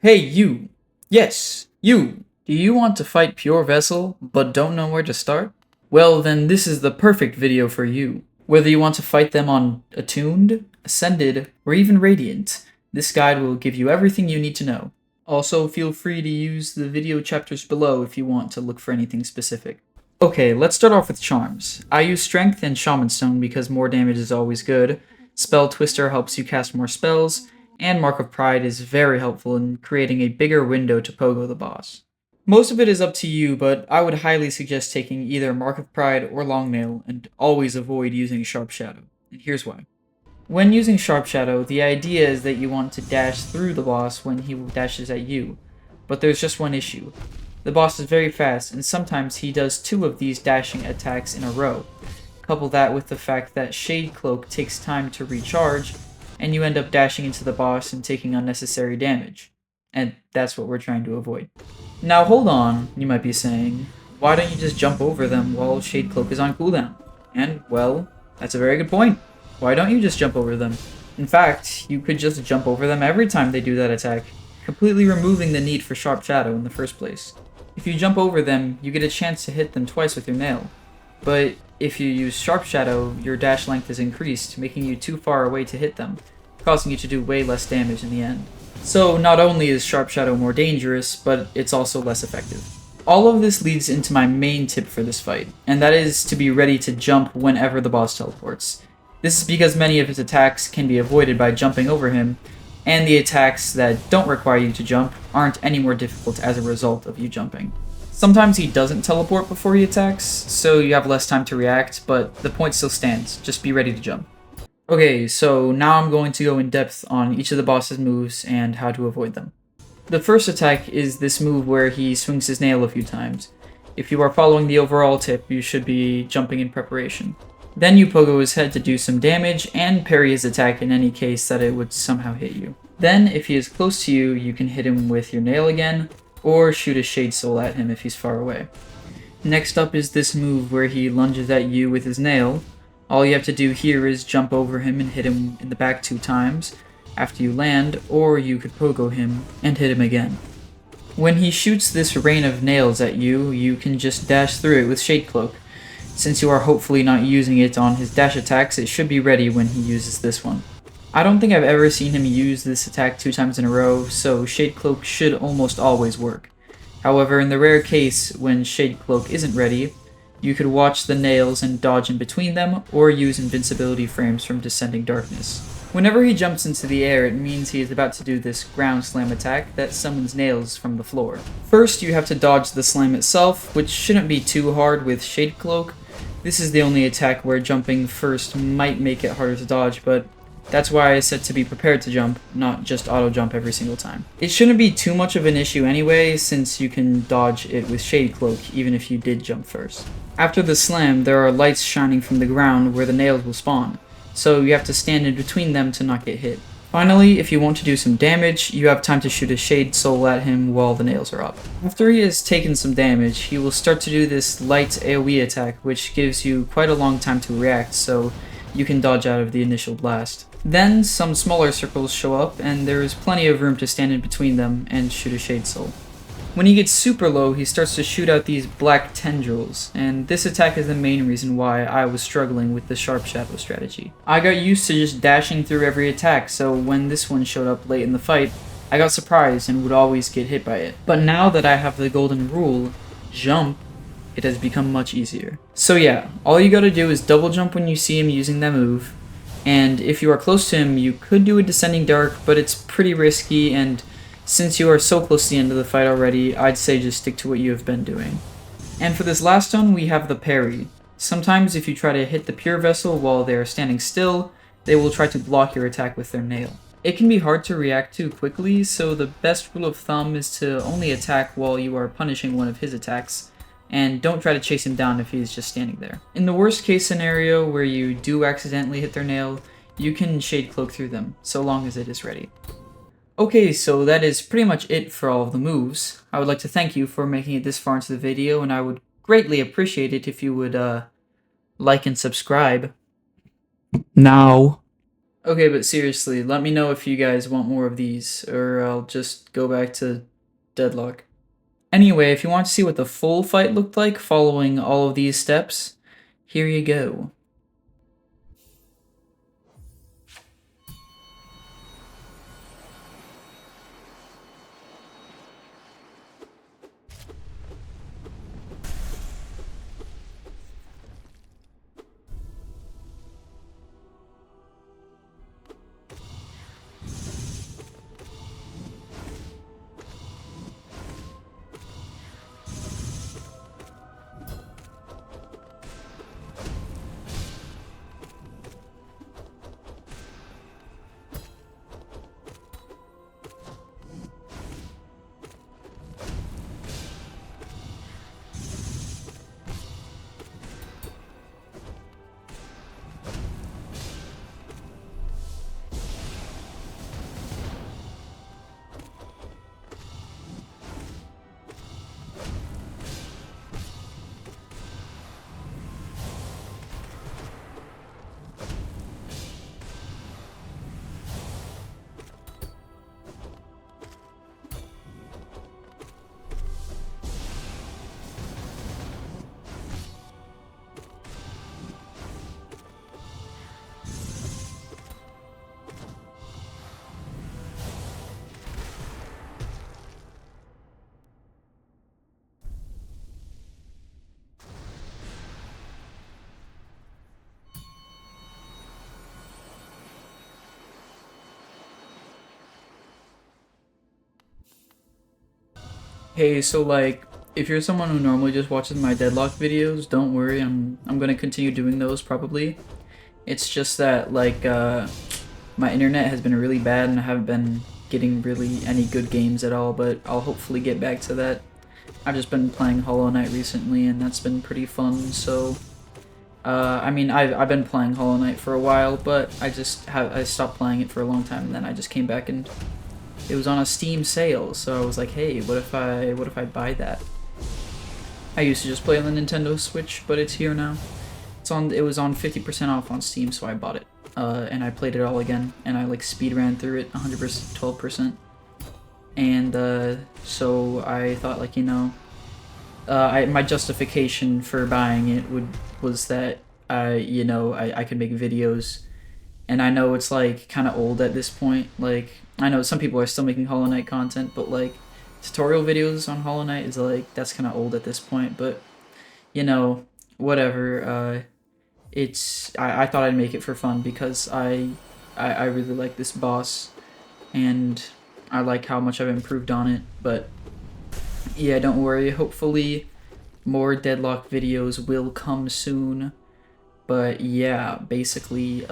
Hey, you! Yes, you! Do you want to fight Pure Vessel, but don't know where to start? Well, then this is the perfect video for you. Whether you want to fight them on Attuned, Ascended, or even Radiant, this guide will give you everything you need to know. Also, feel free to use the video chapters below if you want to look for anything specific. Okay, let's start off with charms. I use Strength and Shaman Stone because more damage is always good. Spell Twister helps you cast more spells, and Mark of Pride is very helpful in creating a bigger window to pogo the boss. Most of it is up to you, but I would highly suggest taking either Mark of Pride or Longnail, and always avoid using Sharp Shadow. And here's why. When using Sharp Shadow, the idea is that you want to dash through the boss when he dashes at you, but there's just one issue. The boss is very fast, and sometimes he does 2 of these dashing attacks in a row. Couple that with the fact that Shade Cloak takes time to recharge, and you end up dashing into the boss and taking unnecessary damage. And that's what we're trying to avoid. Now hold on, you might be saying, why don't you just jump over them while Shade Cloak is on cooldown? And, well, that's a very good point. Why don't you just jump over them? In fact, you could just jump over them every time they do that attack, completely removing the need for Sharp Shadow in the first place. If you jump over them, you get a chance to hit them twice with your nail. But if you use Sharp Shadow, your dash length is increased, making you too far away to hit them, causing you to do way less damage in the end. So not only is Sharp Shadow more dangerous, but it's also less effective. All of this leads into my main tip for this fight, and that is to be ready to jump whenever the boss teleports. This is because many of his attacks can be avoided by jumping over him, and the attacks that don't require you to jump aren't any more difficult as a result of you jumping. Sometimes he doesn't teleport before he attacks, so you have less time to react, but the point still stands, just be ready to jump. Okay, so now I'm going to go in depth on each of the boss's moves and how to avoid them. The first attack is this move where he swings his nail a few times. If you are following the overall tip, you should be jumping in preparation. Then you pogo his head to do some damage and parry his attack in any case that it would somehow hit you. Then, if he is close to you, you can hit him with your nail again, or shoot a Shade Soul at him if he's far away. Next up is this move where he lunges at you with his nail. All you have to do here is jump over him and hit him in the back 2 times after you land, or you could pogo him and hit him again. When he shoots this rain of nails at you, you can just dash through it with Shade Cloak. Since you are hopefully not using it on his dash attacks, it should be ready when he uses this one. I don't think I've ever seen him use this attack 2 times in a row, so Shade Cloak should almost always work. However, in the rare case when Shade Cloak isn't ready, you could watch the nails and dodge in between them, or use invincibility frames from Descending Darkness. Whenever he jumps into the air, it means he is about to do this ground slam attack that summons nails from the floor. First, you have to dodge the slam itself, which shouldn't be too hard with Shade Cloak. This is the only attack where jumping first might make it harder to dodge, but that's why I said to be prepared to jump, not just auto jump every single time. It shouldn't be too much of an issue anyway, since you can dodge it with Shade Cloak even if you did jump first. After the slam, there are lights shining from the ground where the nails will spawn, so you have to stand in between them to not get hit. Finally, if you want to do some damage, you have time to shoot a Shade Soul at him while the nails are up. After he has taken some damage, he will start to do this light AoE attack, which gives you quite a long time to react, so you can dodge out of the initial blast. Then some smaller circles show up, and there is plenty of room to stand in between them and shoot a Shade Soul. When he gets super low, he starts to shoot out these black Tendrils, and this attack is the main reason why I was struggling with the Sharp Shadow strategy. I got used to just dashing through every attack, so when this one showed up late in the fight, I got surprised and would always get hit by it. But now that I have the golden rule, jump, it has become much easier. So yeah, all you gotta do is double jump when you see him using that move, and if you are close to him, you could do a Descending Dark, but it's pretty risky, and since you are so close to the end of the fight already, I'd say just stick to what you have been doing. And for this last one, we have the parry. Sometimes if you try to hit the Pure Vessel while they are standing still, they will try to block your attack with their nail. It can be hard to react to quickly, so the best rule of thumb is to only attack while you are punishing one of his attacks, and don't try to chase him down if he's just standing there. In the worst case scenario where you do accidentally hit their nail, you can Shade Cloak through them, so long as it is ready. Okay, so that is pretty much it for all of the moves. I would like to thank you for making it this far into the video, and I would greatly appreciate it if you would, like and subscribe. Now. Okay, but seriously, let me know if you guys want more of these, or I'll just go back to Deadlock. Anyway, if you want to see what the full fight looked like following all of these steps, here you go. Hey, so like, if you're someone who normally just watches my Deadlock videos, don't worry, I'm gonna continue doing those probably. It's just that like my internet has been really bad and I haven't been getting really any good games at all, but I'll hopefully get back to that. I've just been playing Hollowknight recently and that's been pretty fun, so I mean, I've been playing Hollowknight for a while, but I stopped playing it for a long time and then I just came back and it was on a Steam sale, so I was like, hey, what if I buy that? I used to just play on the Nintendo Switch, but it's here now. It was on 50% off on Steam, so I bought it. And I played it all again, and I like speed ran through it 100%, 12%. And so I thought, like, you know, my justification for buying it was that I could make videos, and I know it's like kind of old at this point. Like, I know some people are still making Hollow Knight content, but like tutorial videos on Hollow Knight is like, that's kind of old at this point. But you know, whatever. I thought I'd make it for fun because I really like this boss, and I like how much I've improved on it. But yeah, don't worry. Hopefully, more Deadlock videos will come soon. But yeah, basically,